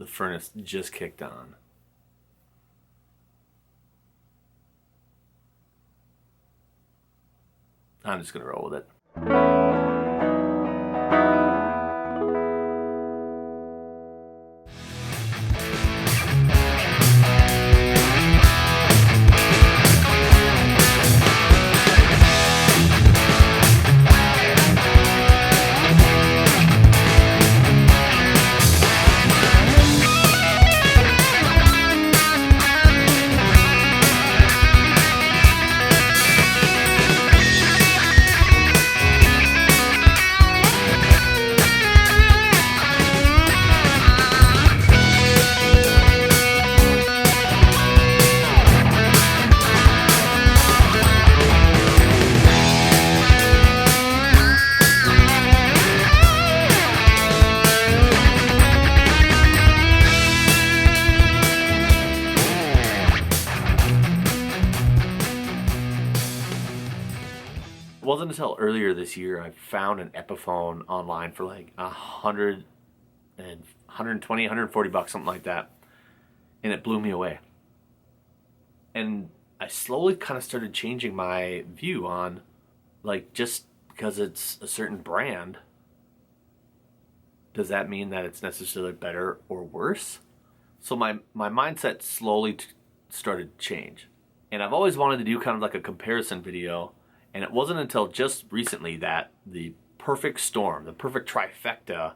the furnace just kicked on. I'm just going to roll with it. It wasn't until earlier this year I found an Epiphone online for like $120, $140, something like that. And it blew me away. And I slowly kind of started changing my view on, like, just because it's a certain brand, does that mean that it's necessarily better or worse? So my mindset slowly started to change. And I've always wanted to do kind of like a comparison video. And it wasn't until just recently that the perfect storm, the perfect trifecta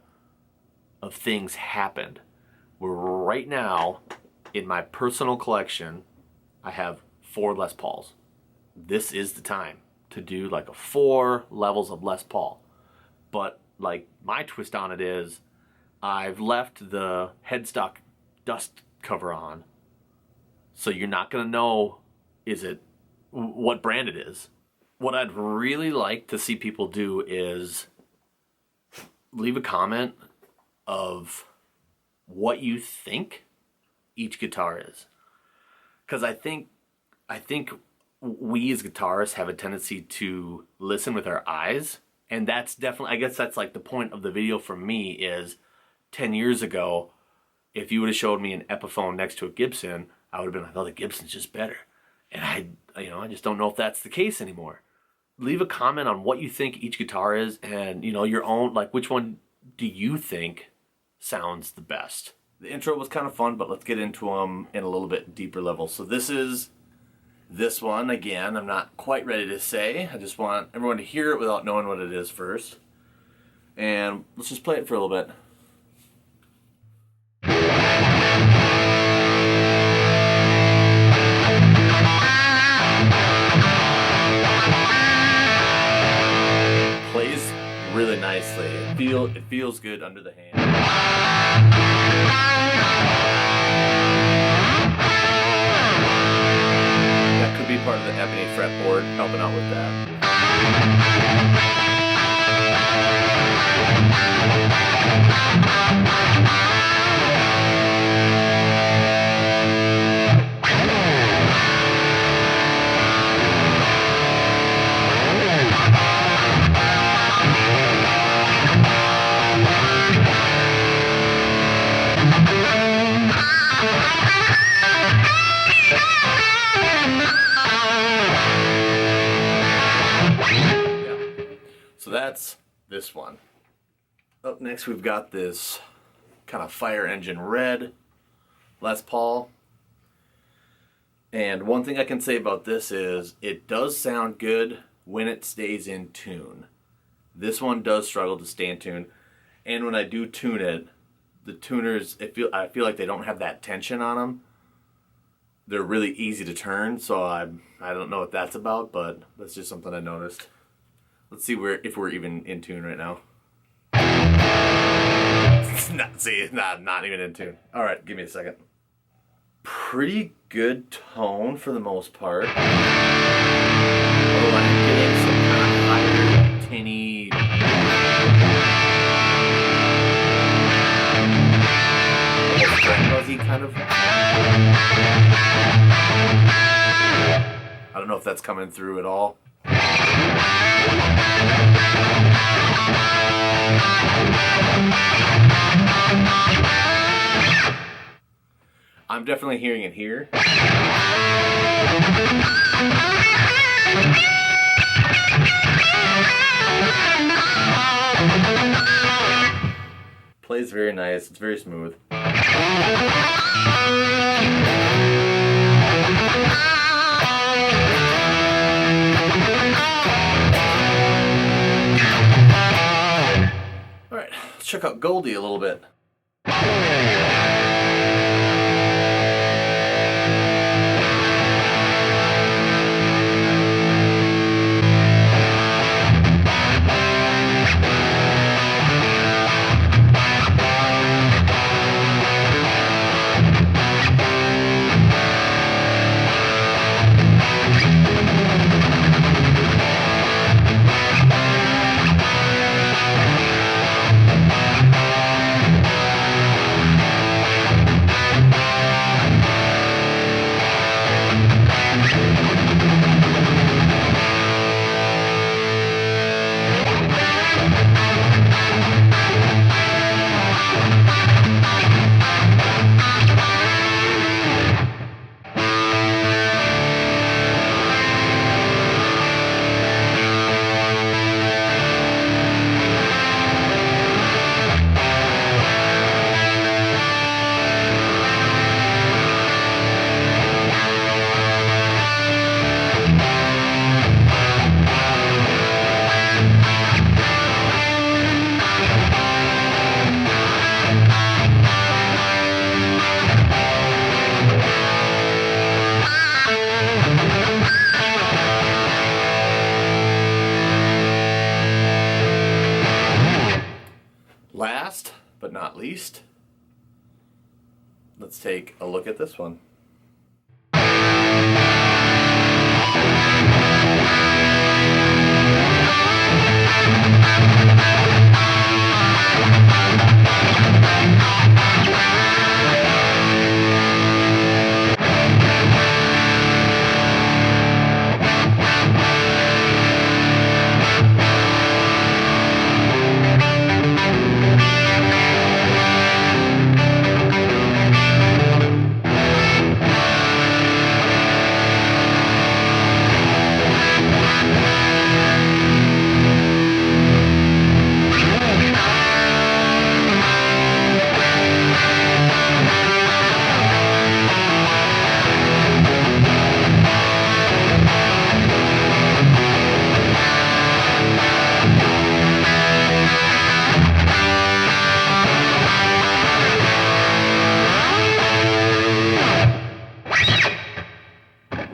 of things happened. Where right now, in my personal collection, I have 4 Les Pauls. This is the time to do like a 4 levels of Les Paul. But like my twist on it is, I've left the headstock dust cover on. So you're not going to know what brand it is. What I'd really like to see people do is leave a comment of what you think each guitar is. Because I think we as guitarists have a tendency to listen with our eyes. And that's definitely, I guess that's like the point of the video for me is 10 years ago, if you would have showed me an Epiphone next to a Gibson, I would have been like, oh, the Gibson's just better. And I just don't know if that's the case anymore. Leave a comment on what you think each guitar is and, your own, like, which one do you think sounds the best? The intro was kind of fun, but let's get into them in a little bit deeper level. So this is this one. Again, I'm not quite ready to say. I just want everyone to hear it without knowing what it is first. And let's just play it for a little bit. Plays really nicely. It feels good under the hand. That could be part of the ebony fretboard helping out with that. So that's this one. Up next we've got this kind of fire engine red Les Paul. And one thing I can say about this is it does sound good when it stays in tune. This one does struggle to stay in tune. And when I do tune it, the tuners, I feel like they don't have that tension on them. They're really easy to turn, so I don't know what that's about, but that's just something I noticed. Let's see if we're even in tune right now. Not even in tune. All right, give me a second. Pretty good tone for the most part. Although I'm getting some kind of higher tinny. Fuzzy kind of. I don't know if that's coming through at all. I'm definitely hearing it here. Plays very nice, it's very smooth. Alright, let's check out Goldie a little bit. Last but not least, let's take a look at this one.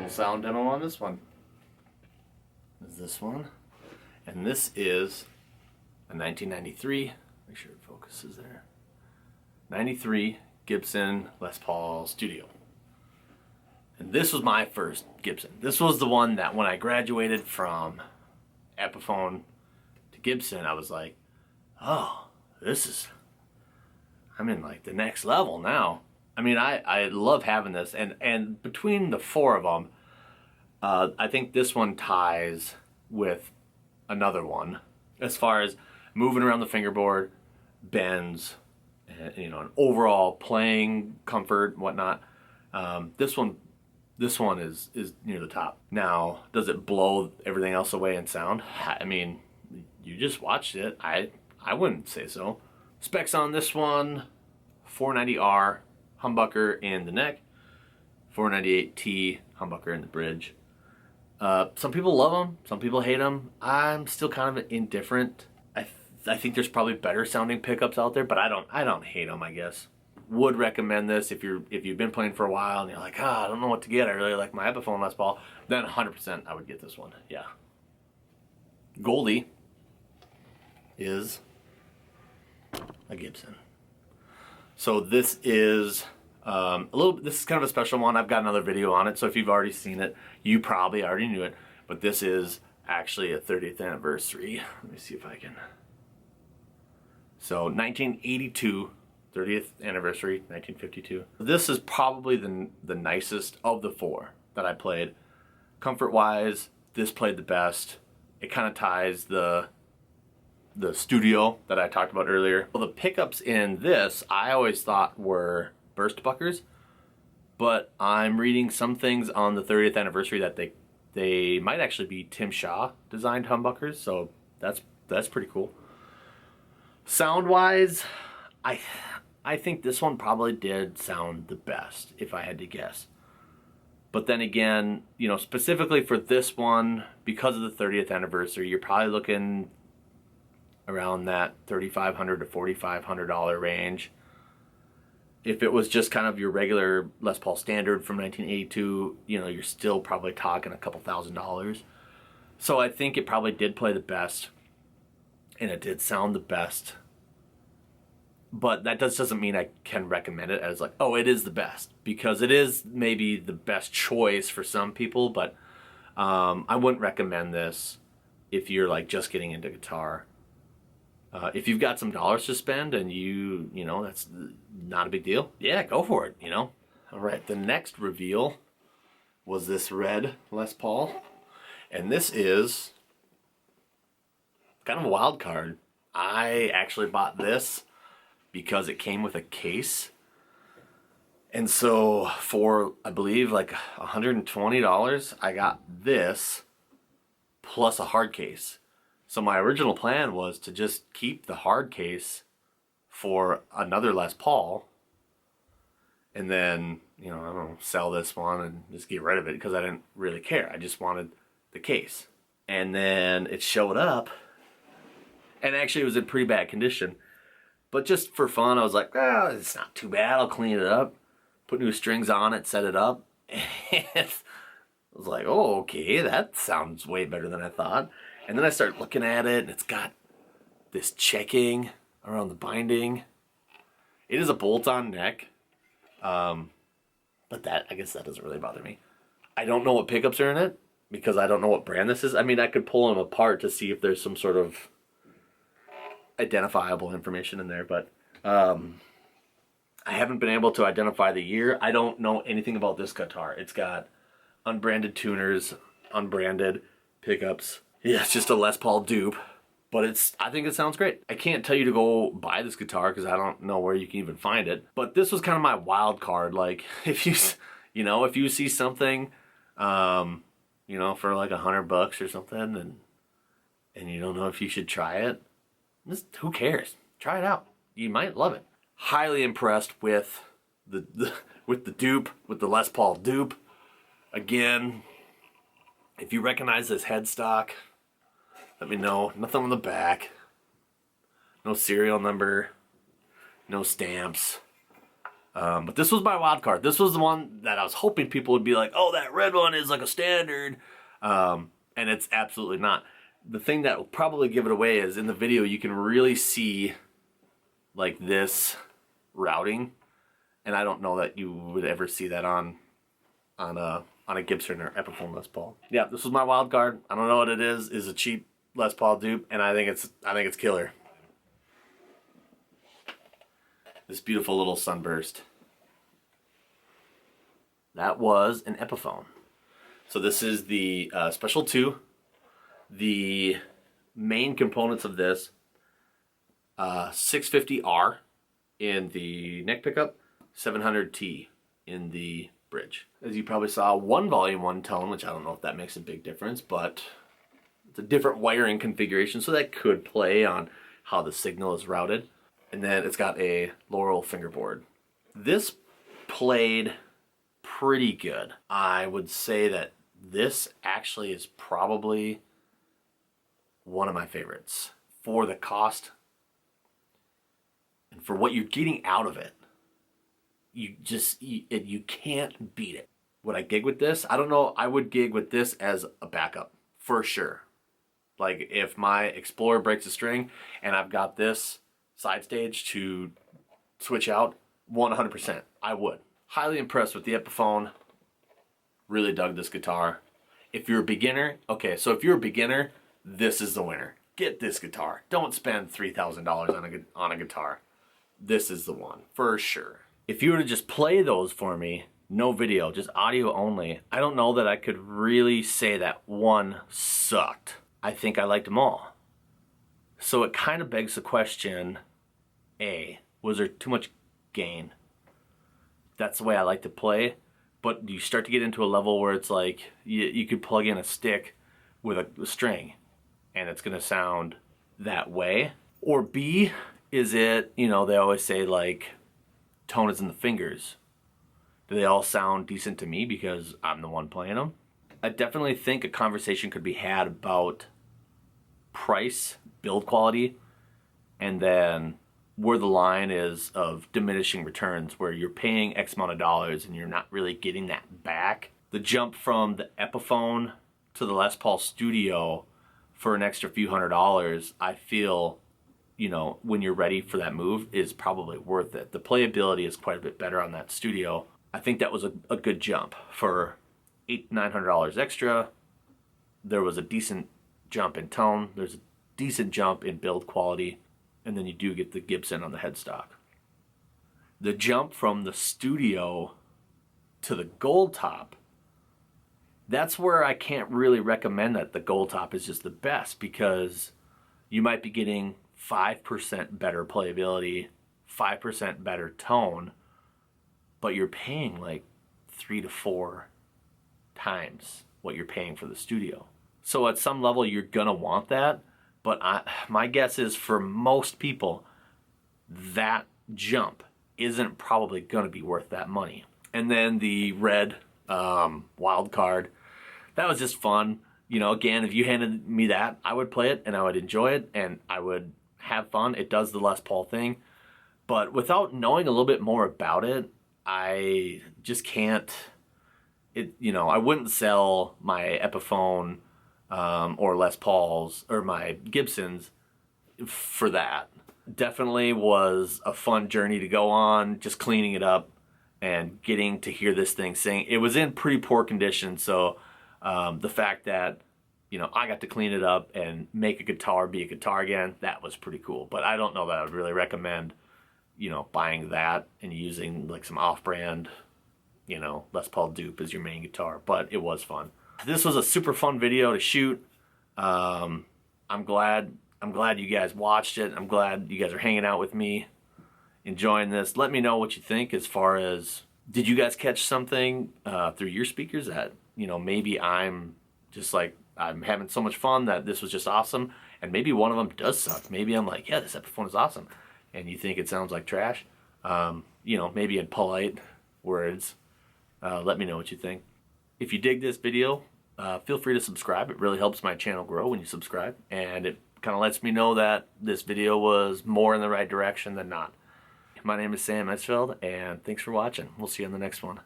Sound demo on this one is this one, and this is a 1993, make sure it focuses there, 93 Gibson Les Paul Studio. And this was my first Gibson. This was the one that when I graduated from Epiphone to Gibson, I was like, oh, I'm in like the next level now. I mean, I love having this, and between the four of them, I think this one ties with another one as far as moving around the fingerboard, bends, and, you know, an overall playing comfort and whatnot. This one is near the top. Now, does it blow everything else away in sound? I mean, you just watched it. I wouldn't say so. Specs on this one: 490R humbucker in the neck, 498T humbucker in the bridge. Some people love them, some people hate them. I'm still kind of indifferent. I think there's probably better sounding pickups out there, but I don't hate them, I guess. Would recommend this if you've been playing for a while and you're like, I don't know what to get. I really like my Epiphone Les Paul. Then 100% I would get this one. Yeah. Goldie is a Gibson. So this is this is kind of a special one. I've got another video on it, so if you've already seen it, you probably already knew it. But this is actually a 30th anniversary. Let me see if I can. So 1982, 30th anniversary, 1952. This is probably the nicest of the four that I played. Comfort-wise, this played the best. It kind of ties the studio that I talked about earlier. Well, the pickups in this, I always thought were burst buckers, but I'm reading some things on the 30th anniversary that they might actually be Tim Shaw designed humbuckers, so that's pretty cool. Sound wise, I think this one probably did sound the best if I had to guess. But then again, you know, specifically for this one, because of the 30th anniversary, you're probably looking around that $3,500 to $4,500 range. If it was just kind of your regular Les Paul Standard from 1982, you know, you're still probably talking a couple $1,000s. So I think it probably did play the best, and it did sound the best. But that doesn't mean I can recommend it as like, oh, it is the best, because it is maybe the best choice for some people, but I wouldn't recommend this if you're like just getting into guitar. If you've got some dollars to spend and you know, that's not a big deal, yeah, go for it, you know. All right, the next reveal was this red Les Paul, and this is kind of a wild card. I actually bought this because it came with a case. And so for, I believe, like $120, I got this plus a hard case. So my original plan was to just keep the hard case for another Les Paul, and then, you know, I don't know, sell this one and just get rid of it, because I didn't really care. I just wanted the case. And then it showed up, and actually it was in pretty bad condition. But just for fun, I was like, oh, it's not too bad. I'll clean it up, put new strings on it, set it up. And I was like, oh, okay, that sounds way better than I thought. And then I started looking at it, and it's got this checking around the binding. It is a bolt-on neck, but that, I guess that doesn't really bother me. I don't know what pickups are in it, because I don't know what brand this is. I mean, I could pull them apart to see if there's some sort of identifiable information in there, but I haven't been able to identify the year. I don't know anything about this guitar. It's got unbranded tuners, unbranded pickups. Yeah, it's just a Les Paul dupe, but I think it sounds great. I can't tell you to go buy this guitar because I don't know where you can even find it, but this was kind of my wild card. Like, if if you see something, you know, for like $100 or something, and you don't know if you should try it, just, who cares? Try it out. You might love it. Highly impressed with the dupe, with the Les Paul dupe. Again, if you recognize this headstock, let me know. Nothing on the back. No serial number. No stamps. But this was my wild card. This was the one that I was hoping people would be like, oh, that red one is like a standard. And it's absolutely not. The thing that will probably give it away is in the video you can really see like this routing, and I don't know that you would ever see that on a Gibson or Epiphone Les Paul. Yeah, this was my wild card. I don't know what it is. It's a cheap Les Paul dupe, and I think it's killer. This beautiful little sunburst. That was an Epiphone. So this is the Special 2. The main components of this, 650R in the neck pickup, 700T in the bridge. As you probably saw, one volume, one tone, which I don't know if that makes a big difference, but it's a different wiring configuration, so that could play on how the signal is routed. And then it's got a Laurel fingerboard. This played pretty good. I would say that this actually is probably one of my favorites for the cost and for what you're getting out of it. You can't beat it. Would I gig with this? I don't know. I would gig with this as a backup for sure. Like if my Explorer breaks a string and I've got this side stage to switch out, 100%, I would. Highly impressed with the Epiphone. Really dug this guitar. If you're a beginner, okay, so if you're a beginner, this is the winner. Get this guitar. Don't spend $3,000 on a guitar. This is the one, for sure. If you were to just play those for me, no video, just audio only, I don't know that I could really say that one sucked. I think I liked them all. So it kind of begs the question, A, was there too much gain? That's the way I like to play. but you start to get into a level where it's like you could plug in a stick with a string and it's going to sound that way. Or B, is it, you know, they always say like tone is in the fingers. Do they all sound decent to me because I'm the one playing them? I definitely think a conversation could be had about price, build quality, and then where the line is of diminishing returns, where you're paying X amount of dollars and you're not really getting that back. The jump from the Epiphone to the Les Paul Studio for an extra few $100s, I feel, you know, when you're ready for that move, is probably worth it. The playability is quite a bit better on that Studio. I think that was a good jump for $800-900 extra. There was a decent jump in tone. There's a decent jump in build quality. And then you do get the Gibson on the headstock. The jump from the Studio to the Gold Top, that's where I can't really recommend that the Gold Top is just the best, because you might be getting 5% better playability, 5% better tone, but you're paying like 3 to 4 times what you're paying for the Studio. So at some level you're gonna want that, but my guess is for most people that jump isn't probably gonna be worth that money. And then the red wild card, that was just fun. You know, again, if you handed me that, I would play it and I would enjoy it and I would have fun. It does the Les Paul thing, but without knowing a little bit more about it, I just can't. You know, I wouldn't sell my Epiphone or Les Pauls or my Gibsons for that. Definitely was a fun journey to go on, just cleaning it up and getting to hear this thing sing. It was in pretty poor condition, so the fact that, you know, I got to clean it up and make a guitar be a guitar again, that was pretty cool. But I don't know that I would really recommend, you know, buying that and using like some off-brand, you know, Les Paul dupe as your main guitar. But it was fun. This was a super fun video to shoot. I'm glad you guys watched it. I'm glad you guys are hanging out with me, enjoying this. Let me know what you think as far as, did you guys catch something through your speakers that, you know, maybe I'm just like, I'm having so much fun that this was just awesome, and maybe one of them does suck. Maybe I'm like, yeah, this Epiphone is awesome, and you think it sounds like trash. You know, maybe in polite words, let me know what you think. If you dig this video, feel free to subscribe. It really helps my channel grow when you subscribe, and it kind of lets me know that this video was more in the right direction than not. My name is Sam Isfeld, and thanks for watching. We'll see you on the next one.